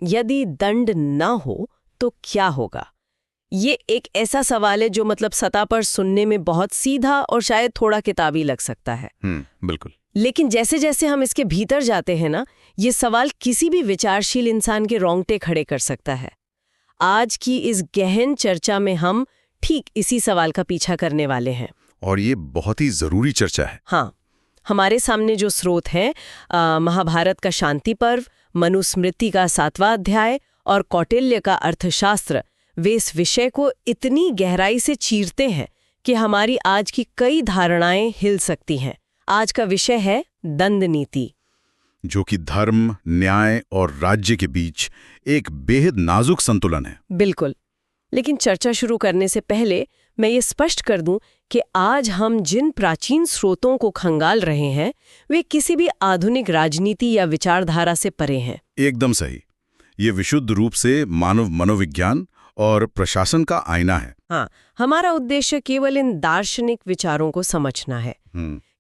यदि दंड न हो तो क्या होगा? ये एक ऐसा सवाल है जो मतलब सतह पर सुनने में बहुत सीधा और शायद थोड़ा किताबी लग सकता है। बिल्कुल। लेकिन जैसे जैसे हम इसके भीतर जाते हैं ना, ये सवाल किसी भी विचारशील इंसान के रोंगटे खड़े कर सकता है। आज की इस गहन चर्चा में हम ठीक इसी सवाल का पीछा करने वाले हैं। और ये बहुत ही जरूरी चर्चा है। हाँ, हमारे सामने जो स्रोत हैं, महाभारत का शांति पर्व, मनुस्मृति का 7वां अध्याय और कौटिल्य का अर्थशास्त्र, वे इस विषय को इतनी गहराई से चीरते हैं कि हमारी आज की कई धारणाएं हिल सकती हैं। आज का विषय है दंड नीति, जो कि धर्म, न्याय और राज्य के बीच एक बेहद नाजुक संतुलन है। बिल्कुल। लेकिन चर्चा शुरू करने से पहले मैं ये स्पष्ट कर दूं कि आज हम जिन प्राचीन स्रोतों को खंगाल रहे हैं, वे किसी भी आधुनिक राजनीति या विचारधारा से परे हैं। एकदम सही। ये विशुद्ध रूप से मानव मनोविज्ञान और प्रशासन का आईना है। हाँ, हमारा उद्देश्य केवल इन दार्शनिक विचारों को समझना है।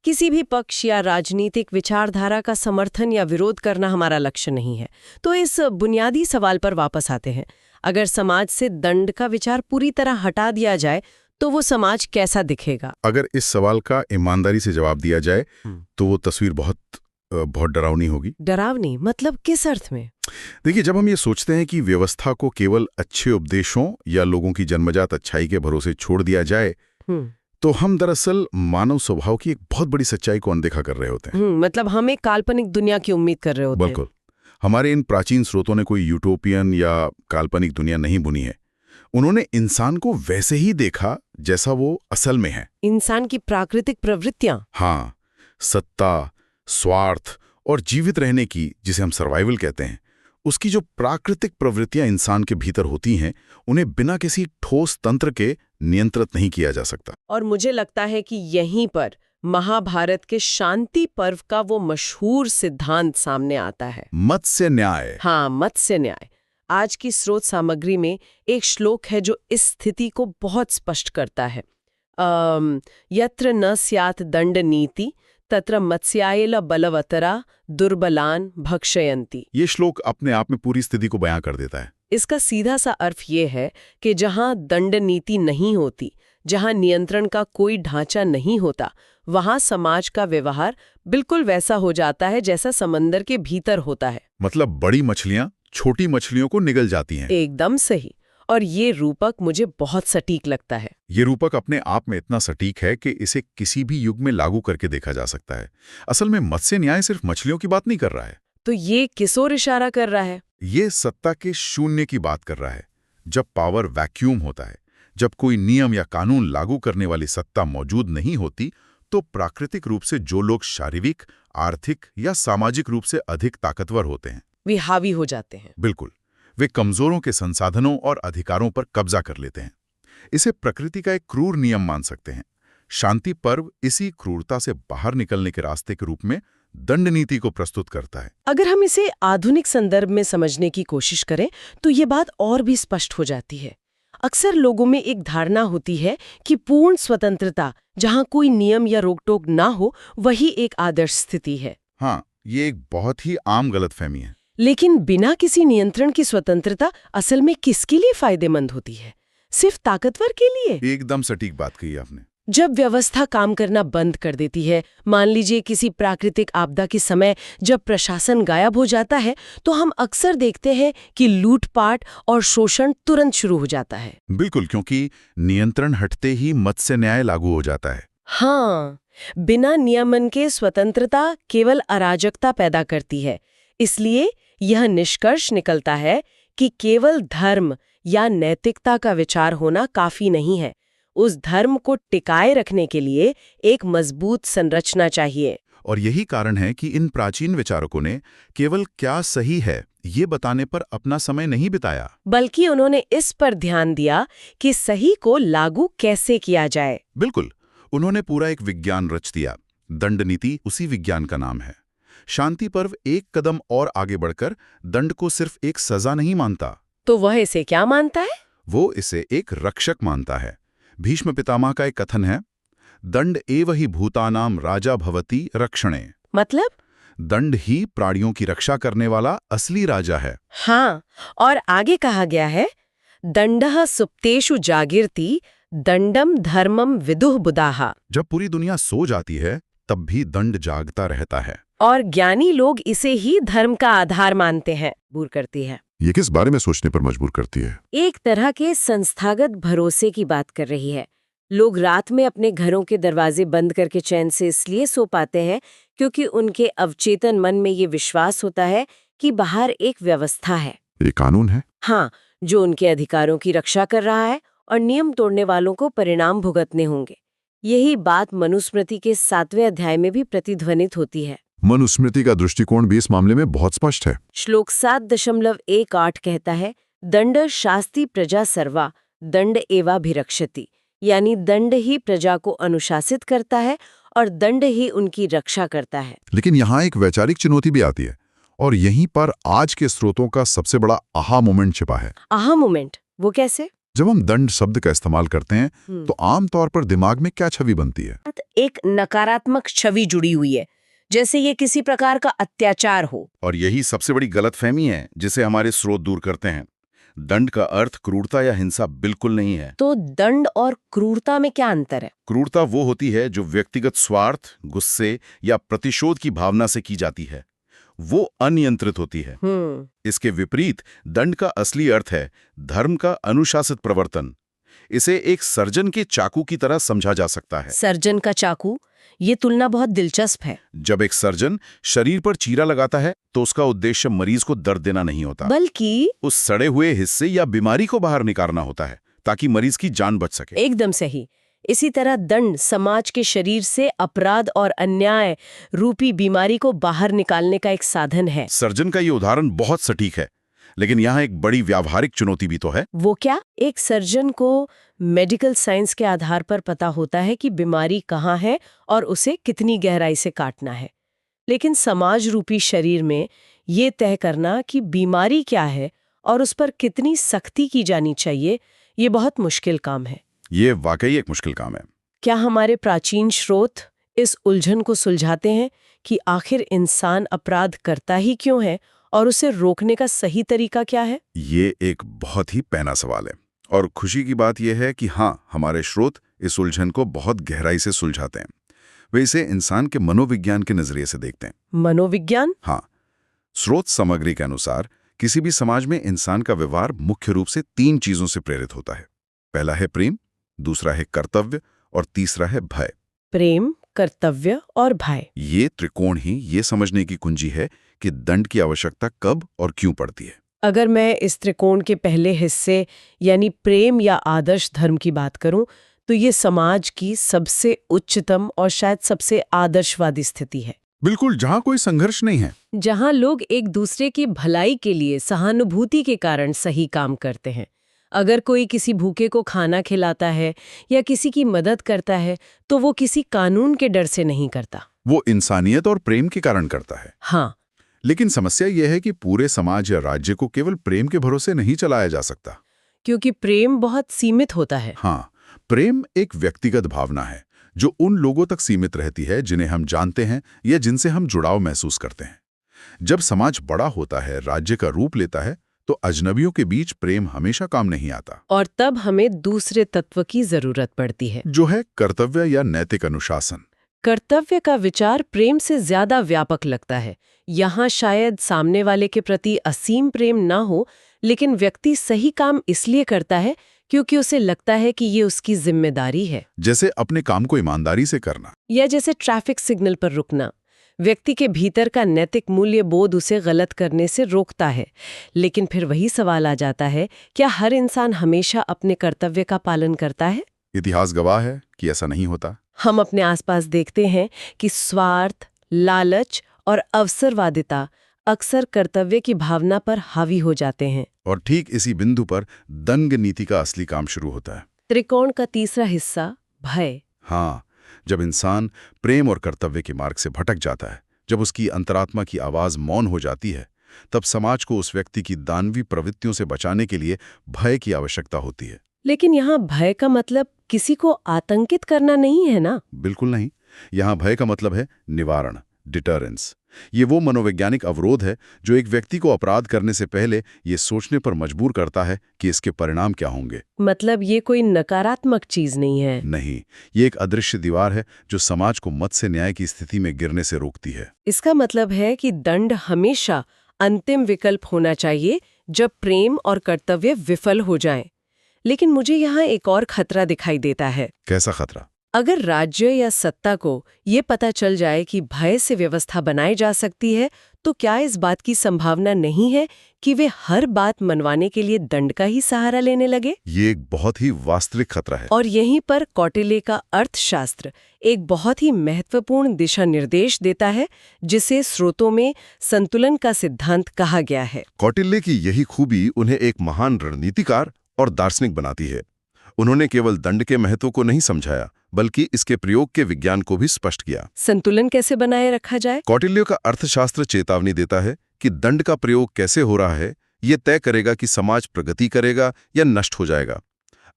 किसी भी पक्ष या राजनीतिक विचारधारा का समर्थन या विरोध करना हमारा लक्ष्य नहीं है। तो इस बुनियादी सवाल पर वापस आते हैं। अगर समाज से दंड का विचार पूरी तरह हटा दिया जाए तो वो समाज कैसा दिखेगा? अगर इस सवाल का ईमानदारी से जवाब दिया जाए तो वो तस्वीर बहुत डरावनी होगी। डरावनी मतलब किस अर्थ में? देखिए, जब हम ये सोचते हैं कि व्यवस्था को केवल अच्छे उपदेशों या लोगों की जन्मजात अच्छाई के भरोसे छोड़ दिया जाए, तो हम दरअसल मानव स्वभाव की एक बहुत बड़ी सच्चाई को अनदेखा कर रहे होते हैं। मतलब हम एक काल्पनिक दुनिया की उम्मीद कर रहे होते हैं। बिल्कुल। हमारे इन प्राचीन स्रोतों ने कोई यूटोपियन या काल्पनिक दुनिया नहीं बुनी है। उन्होंने इंसान को वैसे ही देखा जैसा वो असल में है। इंसान की प्राकृतिक प्रवृत्तियां। हाँ, सत्ता, स्वार्थ और जीवित रहने की, जिसे हम सर्वाइवल कहते हैं, उसकी जो प्राकृतिक प्रवृत्तियां इंसान के भीतर होती हैं, उन्हें बिना किसी ठोस तंत्र के नियंत्रित नहीं किया जा सकता। और मुझे लगता है कि यहीं पर महाभारत के शांति पर्व का वो मशहूर सिद्धांत सामने आता है, मत्स्य न्याय। हाँ, मत्स्य न्याय। आज की स्रोत सामग्री में एक श्लोक है जो इस स्थिति को बहुत स्पष्ट करता है। यत्र न स्यात् दंड नीति तत्र मत्स्यायेल बलवतरा दुर्बलान भक्षयन्ति। ये श्लोक अपने आप में पूरी स्थिति को बयां कर देता है। इसका सीधा सा अर्थ ये है कि जहां दंड नीति नहीं होती, जहां नियंत्रण का कोई ढांचा नहीं होता, वहां समाज का व्यवहार बिल्कुल वैसा हो जाता है जैसा समंदर के भीतर होता है। मतलब बड़ी मछलियां छोटी मछलियों को निगल जाती हैं। एकदम सही। और ये रूपक मुझे बहुत सटीक लगता है। ये रूपक अपने आप में इतना सटीक है कि इसे किसी भी युग में लागू करके देखा जा सकता है। असल में मत्स्य न्याय सिर्फ मछलियों की बात नहीं कर रहा है। तो ये किस ओर इशारा कर रहा है? ये सत्ता के शून्य की बात कर रहा है। जब पावर वैक्यूम होता है, जब कोई नियम या कानून लागू करने वाली सत्ता मौजूद नहीं होती, तो प्राकृतिक रूप से जो लोग शारीरिक, आर्थिक या सामाजिक रूप से अधिक ताकतवर होते हैं, वे हावी हो जाते हैं। बिल्कुल, वे कमजोरों के संसाधनों और अधिकारों पर कब्जा कर लेते हैं। इसे प्रकृति का एक क्रूर नियम मान सकते हैं। शांति पर्व इसी क्रूरता से बाहर निकलने के रास्ते के रूप में दंड नीति को प्रस्तुत करता है। अगर हम इसे आधुनिक संदर्भ में समझने की कोशिश करें तो ये बात और भी स्पष्ट हो जाती है। अक्सर लोगों में एक धारणा होती है कि पूर्ण स्वतंत्रता, जहां कोई नियम या रोक-टोक ना हो, वही एक आदर्श स्थिति है। हाँ, ये एक बहुत ही आम गलतफहमी है। लेकिन बिना किसी नियंत्रण की स्वतंत्रता असल में किसके लिए फायदेमंद होती है? सिर्फ ताकतवर के लिए? एकदम सटीक बात कही आपने। जब व्यवस्था काम करना बंद कर देती है, मान लीजिए किसी प्राकृतिक आपदा के समय जब प्रशासन गायब हो जाता है, तो हम अक्सर देखते हैं कि लूटपाट और शोषण तुरंत शुरू हो जाता है। बिल्कुल, क्योंकि नियंत्रण हटते ही मत्स्य न्याय लागू हो जाता है। हाँ, बिना नियमन के स्वतंत्रता केवल अराजकता पैदा करती है। इसलिए यह निष्कर्ष निकलता है कि केवल धर्म या नैतिकता का विचार होना काफी नहीं है। उस धर्म को टिकाए रखने के लिए एक मजबूत संरचना चाहिए। और यही कारण है कि इन प्राचीन विचारकों ने केवल क्या सही है ये बताने पर अपना समय नहीं बिताया, बल्कि उन्होंने इस पर ध्यान दिया कि सही को लागू कैसे किया जाए। बिल्कुल, उन्होंने पूरा एक विज्ञान रच दिया। दंड नीति उसी विज्ञान का नाम है। शांति पर्व एक कदम और आगे बढ़कर दंड को सिर्फ एक सजा नहीं मानता। तो वह इसे क्या मानता है? वो इसे एक रक्षक मानता है। भीष्म पितामह का एक कथन है, दंड एव हि भूतानाम राजा भवति रक्षणे। मतलब दंड ही प्राणियों की रक्षा करने वाला असली राजा है। हाँ, और आगे कहा गया है, दंडः सुप्तेषु जागीर्ति दंडम धर्मम विदुः बुधाः। जब पूरी दुनिया सो जाती है तब भी दंड जागता रहता है। और ज्ञानी लोग इसे ही धर्म का आधार मानते हैं। मजबूर करती है। ये किस बारे में सोचने पर मजबूर करती है? एक तरह के संस्थागत भरोसे की बात कर रही है। लोग रात में अपने घरों के दरवाजे बंद करके चैन से इसलिए सो पाते हैं क्योंकि उनके अवचेतन मन में ये विश्वास होता है कि बाहर एक व्यवस्था है, एक कानून है। हाँ, जो उनके अधिकारों की रक्षा कर रहा है और नियम तोड़ने वालों को परिणाम भुगतने होंगे। यही बात मनुस्मृति के 7वें अध्याय में भी प्रतिध्वनित होती है। मनुस्मृति का दृष्टिकोण भी इस मामले में बहुत स्पष्ट है। श्लोक 7.18 कहता है, दंड शास्ति प्रजा सर्वा दंड एवाभिरक्षति, यानी दंड ही प्रजा को अनुशासित करता है और दंड ही उनकी रक्षा करता है। लेकिन यहाँ एक वैचारिक चुनौती भी आती है और यहीं पर आज के स्रोतों का सबसे बड़ा आहा मोमेंट छिपा है। आहा मोमेंट वो कैसे? जब हम दंड शब्द का इस्तेमाल करते हैं तो आमतौर पर दिमाग में क्या छवि बनती है? एक नकारात्मक छवि जुड़ी हुई है, जैसे ये किसी प्रकार का अत्याचार हो। और यही सबसे बड़ी गलतफहमी है जिसे हमारे स्रोत दूर करते हैं। दंड का अर्थ क्रूरता या हिंसा बिल्कुल नहीं है। तो दंड और क्रूरता में क्या अंतर है? क्रूरता वो होती है जो व्यक्तिगत स्वार्थ, गुस्से या प्रतिशोध की भावना से की जाती है। वो अनियंत्रित होती है। इसके विपरीत दंड का असली अर्थ है धर्म का अनुशासित प्रवर्तन। इसे एक सर्जन के चाकू की तरह समझा जा सकता है। सर्जन का चाकू, ये तुलना बहुत दिलचस्प है। जब एक सर्जन शरीर पर चीरा लगाता है तो उसका उद्देश्य मरीज को दर्द देना नहीं होता, बल्कि उस सड़े हुए हिस्से या बीमारी को बाहर निकालना होता है ताकि मरीज की जान बच सके। एकदम सही। इसी तरह दंड समाज के शरीर से अपराध और अन्याय रूपी बीमारी को बाहर निकालने का एक साधन है। सर्जन का ये उदाहरण बहुत सटीक है, लेकिन यहाँ एक बड़ी व्यावहारिक चुनौती भी तो है। वो क्या? एक सर्जन को मेडिकल साइंस के आधार पर पता होता है कि बीमारी कहाँ है और उसे कितनी गहराई से काटना है, लेकिन समाज रूपी शरीर में ये तय करना कि बीमारी क्या है और उस पर कितनी सख्ती की जानी चाहिए, ये बहुत मुश्किल काम है। ये वाकई एक मुश्किल काम है। क्या हमारे प्राचीन स्रोत इस उलझन को सुलझाते हैं कि आखिर इंसान अपराध करता ही क्यों है और उसे रोकने का सही तरीका क्या है? ये एक बहुत ही पैना सवाल है और खुशी की बात यह है कि हाँ, हमारे स्रोत इस उलझन को बहुत गहराई से सुलझाते हैं। वे इसे इंसान के मनोविज्ञान के नजरिए से देखते हैं। मनोविज्ञान? हाँ, स्रोत सामग्री के अनुसार किसी भी समाज में इंसान का व्यवहार मुख्य रूप से 3 चीजों से प्रेरित होता है। पहला है प्रेम, दूसरा है कर्तव्य और तीसरा है भय। प्रेम, कर्तव्य और भय, ये त्रिकोण ही ये समझने की कुंजी है कि दंड की आवश्यकता कब और क्यों पड़ती है। अगर मैं इस त्रिकोण के पहले हिस्से यानी प्रेम या आदर्श धर्म की बात करूं, तो ये समाज की सबसे उच्चतम और शायद सबसे आदर्शवादी स्थिति है। बिल्कुल, जहाँ कोई संघर्ष नहीं है, जहां लोग एक दूसरे की भलाई के लिए सहानुभूति के कारण सही काम करते हैं। अगर कोई किसी भूखे को खाना खिलाता है या किसी की मदद करता है तो वो किसी कानून के डर से नहीं करता, वो इंसानियत और प्रेम के कारण करता है। हाँ, लेकिन समस्या यह है कि पूरे समाज या राज्य को केवल प्रेम के भरोसे नहीं चलाया जा सकता, क्योंकि प्रेम बहुत सीमित होता है। हाँ, प्रेम एक व्यक्तिगत भावना है जो उन लोगों तक सीमित रहती है जिन्हें हम जानते हैं या जिनसे हम जुड़ाव महसूस करते हैं। जब समाज बड़ा होता है, राज्य का रूप लेता है, तो अजनबियों के बीच प्रेम हमेशा काम नहीं आता। और तब हमें दूसरे तत्व की जरूरत पड़ती है, जो है कर्तव्य या नैतिक अनुशासन। कर्तव्य का विचार प्रेम से ज्यादा व्यापक लगता है। यहाँ शायद सामने वाले के प्रति असीम प्रेम ना हो, लेकिन व्यक्ति सही काम इसलिए करता है क्योंकि उसे लगता है कि ये उसकी जिम्मेदारी है। जैसे अपने काम को ईमानदारी से करना, या जैसे ट्रैफिक सिग्नल पर रुकना। व्यक्ति के भीतर का नैतिक मूल्य बोध उसे गलत करने से रोकता है। लेकिन फिर वही सवाल आ जाता है, क्या हर इंसान हमेशा अपने कर्तव्य का पालन करता है? इतिहास गवाह है कि ऐसा नहीं होता। हम अपने आसपास देखते हैं कि स्वार्थ, लालच और अवसरवादिता अक्सर कर्तव्य की भावना पर हावी हो जाते हैं। और ठीक इसी बिंदु पर दंग नीति का असली काम शुरू होता है। त्रिकोण का तीसरा हिस्सा, भय। हाँ, जब इंसान प्रेम और कर्तव्य के मार्ग से भटक जाता है, जब उसकी अंतरात्मा की आवाज मौन हो जाती है, तब समाज को उस व्यक्ति की दानवी प्रवृत्तियों से बचाने के लिए भय की आवश्यकता होती है। लेकिन यहाँ भय का मतलब किसी को आतंकित करना नहीं है ना? बिल्कुल नहीं। यहाँ भय का मतलब है निवारण, डिटरेंस। ये वो मनोवैज्ञानिक अवरोध है जो एक व्यक्ति को अपराध करने से पहले ये सोचने पर मजबूर करता है कि इसके परिणाम क्या होंगे। मतलब ये कोई नकारात्मक चीज नहीं है। नहीं, ये एक अदृश्य दीवार है जो समाज को मत से न्याय की स्थिति में गिरने से रोकती है। इसका मतलब है कि दंड हमेशा अंतिम विकल्प होना चाहिए जब प्रेम और कर्तव्य विफल हो जाएं। लेकिन मुझे यहाँ एक और खतरा दिखाई देता है। कैसा खतरा? अगर राज्य या सत्ता को ये पता चल जाए कि भय से व्यवस्था बनाई जा सकती है, तो क्या इस बात की संभावना नहीं है कि वे हर बात मनवाने के लिए दंड का ही सहारा लेने लगे? ये एक बहुत ही वास्तविक खतरा है। और यहीं पर कौटिल्य का अर्थशास्त्र एक बहुत ही महत्वपूर्ण दिशा निर्देश देता है, जिसे स्रोतों में संतुलन का सिद्धांत कहा गया है। कौटिल्य की यही खूबी उन्हें एक महान रणनीतिकार और दार्शनिक बनाती है। उन्होंने केवल दंड के महत्व को नहीं समझाया, बल्कि इसके प्रयोग के विज्ञान को भी स्पष्ट किया। संतुलन कैसे बनाए रखा जाए? कौटिल्य का अर्थशास्त्र चेतावनी देता है कि दंड का प्रयोग कैसे हो रहा है ये तय करेगा कि समाज प्रगति करेगा या नष्ट हो जाएगा।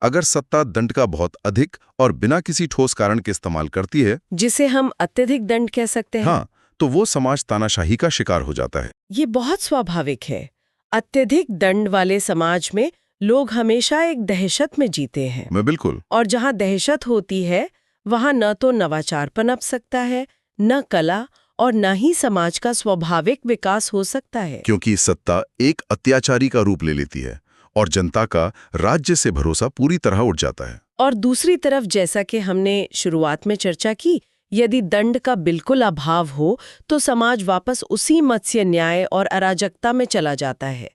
अगर सत्ता दंड का बहुत अधिक और बिना किसी ठोस कारण के इस्तेमाल करती है, जिसे हम अत्यधिक दंड कह सकते हैं, हाँ, तो वो समाज तानाशाही का शिकार हो जाता है। ये बहुत स्वाभाविक है। अत्यधिक दंड वाले समाज में लोग हमेशा एक दहशत में जीते हैं। मैं बिल्कुल। और जहाँ दहशत होती है, वहाँ न तो नवाचार पनप सकता है, न कला और न ही समाज का स्वाभाविक विकास हो सकता है। क्योंकि सत्ता एक अत्याचारी का रूप ले लेती है और जनता का राज्य से भरोसा पूरी तरह उठ जाता है। और दूसरी तरफ, जैसा कि हमने शुरुआत में चर्चा की, यदि दंड का बिल्कुल अभाव हो तो समाज वापस उसी मत्स्य न्याय और अराजकता में चला जाता है।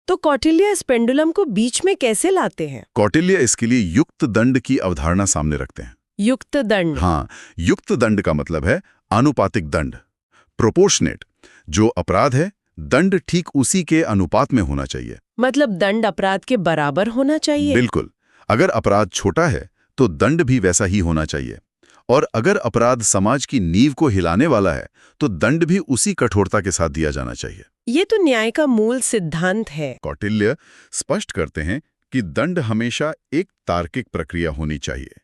तो कौटिल्य इस पेंडुलम को बीच में कैसे लाते हैं? कौटिल्य इसके लिए युक्त दंड की अवधारणा सामने रखते हैं। युक्त दंड? हाँ, युक्त दंड का मतलब है आनुपातिक दंड, प्रोपोर्शनेट। जो अपराध है, दंड ठीक उसी के अनुपात में होना चाहिए। मतलब दंड अपराध के बराबर होना चाहिए? बिल्कुल। अगर अपराध छोटा है तो दंड भी वैसा ही होना चाहिए, और अगर अपराध समाज की नींव को हिलाने वाला है तो दंड भी उसी कठोरता के साथ दिया जाना चाहिए। ये तो न्याय का मूल सिद्धांत है। कौटिल्य स्पष्ट करते हैं कि दंड हमेशा एक तार्किक प्रक्रिया होनी चाहिए।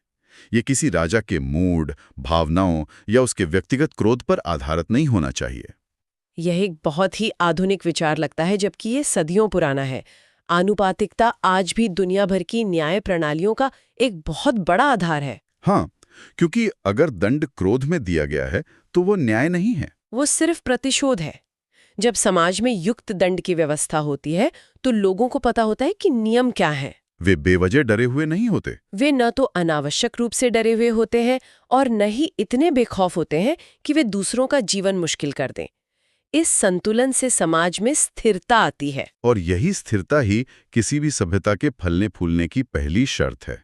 ये किसी राजा के मूड, भावनाओं या उसके व्यक्तिगत क्रोध पर आधारित नहीं होना चाहिए। यह एक बहुत ही आधुनिक विचार लगता है, जबकि ये सदियों पुराना है। आनुपातिकता आज भी दुनिया भर की न्याय प्रणालियों का एक बहुत बड़ा आधार है। हाँ, क्योंकि अगर दंड क्रोध में दिया गया है तो वो न्याय नहीं है, वो सिर्फ प्रतिशोध है। जब समाज में युक्त दंड की व्यवस्था होती है तो लोगों को पता होता है कि नियम क्या है। वे बेवजह डरे हुए नहीं होते। वे न तो अनावश्यक रूप से डरे हुए होते हैं और न ही इतने बेखौफ होते हैं कि वे दूसरों का जीवन मुश्किल कर दें। इस संतुलन से समाज में स्थिरता आती है। और यही स्थिरता ही किसी भी सभ्यता के फलने फूलने की पहली शर्त है।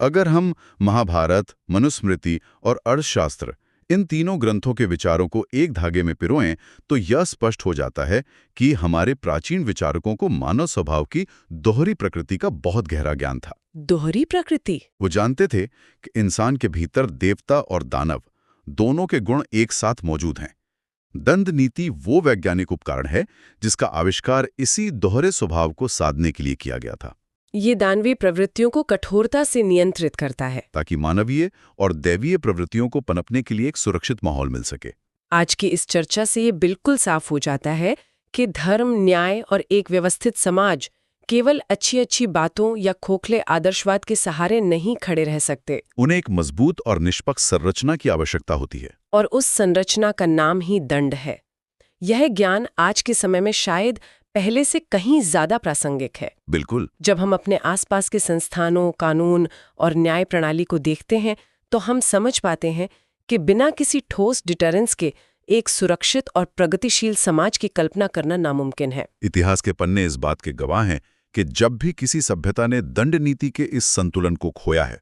अगर हम महाभारत, मनुस्मृति और अर्थशास्त्र, इन तीनों ग्रंथों के विचारों को एक धागे में पिरोएं तो यह स्पष्ट हो जाता है कि हमारे प्राचीन विचारकों को मानव स्वभाव की दोहरी प्रकृति का बहुत गहरा ज्ञान था। दोहरी प्रकृति? वो जानते थे कि इंसान के भीतर देवता और दानव दोनों के गुण एक साथ मौजूद हैं। दंड नीति वो वैज्ञानिक उपकरण है जिसका आविष्कार इसी दोहरे स्वभाव को साधने के लिए किया गया था। ये दानवीय प्रवृत्तियों को कठोरता से नियंत्रित करता है ताकि मानवीय और दैवीय प्रवृत्तियों को पनपने के लिए एक सुरक्षित माहौल मिल सके। आज की इस चर्चा से ये बिल्कुल साफ हो जाता है कि धर्म, न्याय और एक व्यवस्थित समाज केवल अच्छी बातों या खोखले आदर्शवाद के सहारे नहीं खड़े रह सकते। उन्हें एक मजबूत और निष्पक्ष संरचना की आवश्यकता होती है, और उस संरचना का नाम ही दंड है। यह ज्ञान आज के समय में शायद पहले से कहीं ज्यादा प्रासंगिक है। बिल्कुल। जब हम अपने आसपास के संस्थानों, कानून और न्याय प्रणाली को देखते हैं तो हम समझ पाते हैं कि बिना किसी ठोस डिटरेंस के एक सुरक्षित और प्रगतिशील समाज की कल्पना करना नामुमकिन है। इतिहास के पन्ने इस बात के गवाह हैं कि जब भी किसी सभ्यता ने दंड नीति के इस संतुलन को खोया है,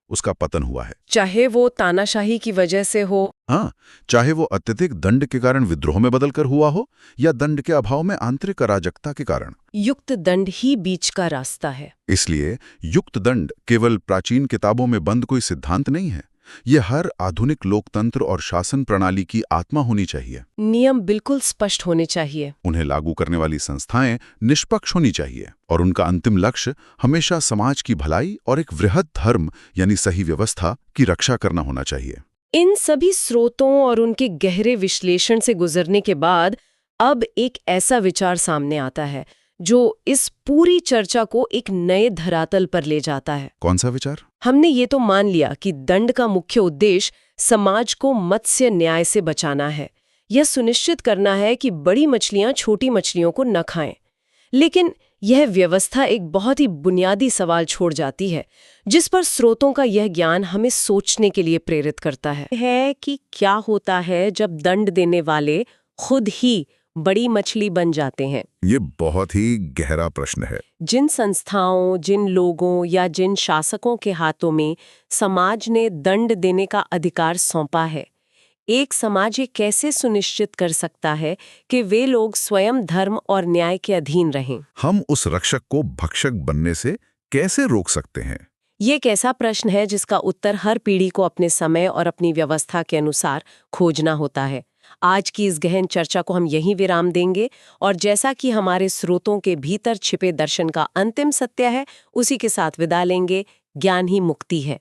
उसका पतन हुआ है। चाहे वो तानाशाही की वजह से हो, हाँ, चाहे वो अत्यधिक दंड के कारण विद्रोह में बदलकर हुआ हो या दंड के अभाव में आंतरिक अराजकता के कारण। युक्त दंड ही बीच का रास्ता है। इसलिए युक्त दंड केवल प्राचीन किताबों में बंद कोई सिद्धांत नहीं है। ये हर आधुनिक लोकतंत्र और शासन प्रणाली की आत्मा होनी चाहिए। नियम बिल्कुल स्पष्ट होने चाहिए, उन्हें लागू करने वाली संस्थाएं निष्पक्ष होनी चाहिए, और उनका अंतिम लक्ष्य हमेशा समाज की भलाई और एक वृहद धर्म यानी सही व्यवस्था की रक्षा करना होना चाहिए। इन सभी स्रोतों और उनके गहरे विश्लेषण से गुजरने के बाद अब एक ऐसा विचार सामने आता है जो इस पूरी चर्चा को एक नए धरातल पर ले जाता है। कौन सा विचार? हमने ये तो मान लिया कि दंड का मुख्य उद्देश्य समाज को मत्स्य न्याय से बचाना है, यह सुनिश्चित करना है कि बड़ी मछलियां छोटी मछलियों को न खाएं। लेकिन यह व्यवस्था एक बहुत ही बुनियादी सवाल छोड़ जाती है, जिस पर स्रोतों का यह ज्ञान हमें सोचने के लिए प्रेरित करता है कि क्या होता है जब दंड देने वाले खुद ही बड़ी मछली बन जाते हैं। ये बहुत ही गहरा प्रश्न है। जिन संस्थाओं, जिन लोगों या जिन शासकों के हाथों में समाज ने दंड देने का अधिकार सौंपा है, एक समाज ये कैसे सुनिश्चित कर सकता है कि वे लोग स्वयं धर्म और न्याय के अधीन रहें? हम उस रक्षक को भक्षक बनने से कैसे रोक सकते हैं? ये एक ऐसा प्रश्न है जिसका उत्तर हर पीढ़ी को अपने समय और अपनी व्यवस्था के अनुसार खोजना होता है। आज की इस गहन चर्चा को हम यहीं विराम देंगे और जैसा कि हमारे स्रोतों के भीतर छिपे दर्शन का अंतिम सत्य है, उसी के साथ विदा लेंगे। ज्ञान ही मुक्ति है।